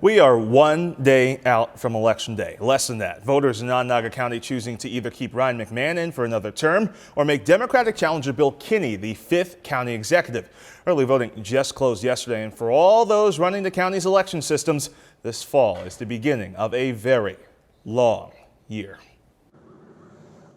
We are one day out from Election Day. Less than that. Voters in Onondaga County choosing to either keep Ryan McMahon in for another term or make Democratic challenger Bill Kinney the 5th county executive. Early voting just closed yesterday, and for all those running the county's election systems, this fall is the beginning of a very long year.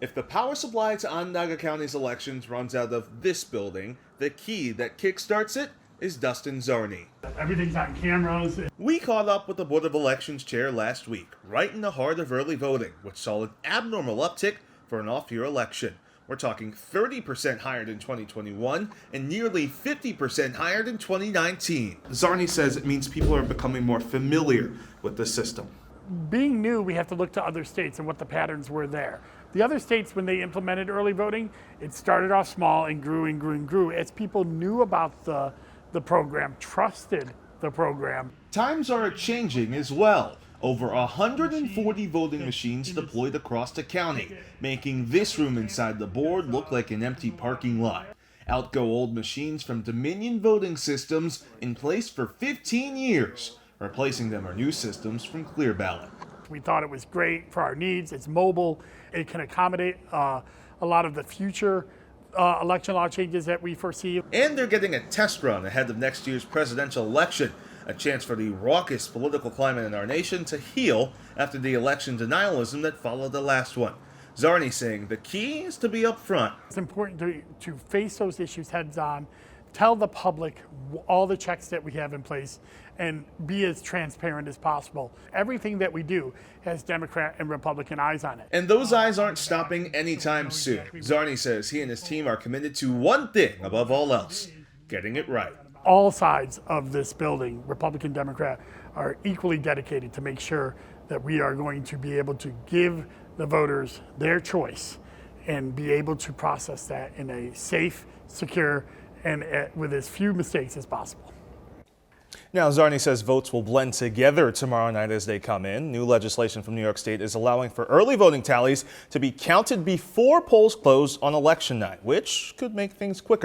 If the power supply to Onondaga County's elections runs out of this building, the key that kickstarts it is Dustin Zarni. Everything's on cameras. We caught up with the Board of Elections chair last week, right in the heart of early voting, which saw an abnormal uptick for an off-year election. We're talking 30% higher than 2021 and nearly 50% higher than 2019. Zarni says it means people are becoming more familiar with the system. Being new, we have to look to other states and what the patterns were there. The other states, when they implemented early voting, it started off small and grew and grew and grew as people knew about the program, trusted the program. Times are changing as well. Over 140 voting machines deployed across the county, making this room inside the board look like an empty parking lot. Out go old machines from Dominion voting systems in place for 15 years. Replacing them are new systems from Clear Ballot. We thought it was great for our needs. It's mobile. It can accommodate a lot of the future election law changes that we foresee. And they're getting a test run ahead of next year's presidential election, a chance for the raucous political climate in our nation to heal after the election denialism that followed the last one. Zarni saying the key is to be upfront. It's important to face those issues heads on, tell the public all the checks that we have in place, and be as transparent as possible. Everything that we do has Democrat and Republican eyes on it. And those eyes aren't stopping anytime soon. Zarni says he and his team are committed to one thing above all else: getting it right. All sides of this building, Republican, Democrat, are equally dedicated to make sure that we are going to be able to give the voters their choice and be able to process that in a safe, secure, and with as few mistakes as possible. Now, Zarni says votes will blend together tomorrow night as they come in. New legislation from New York State is allowing for early voting tallies to be counted before polls close on election night, which could make things quicker.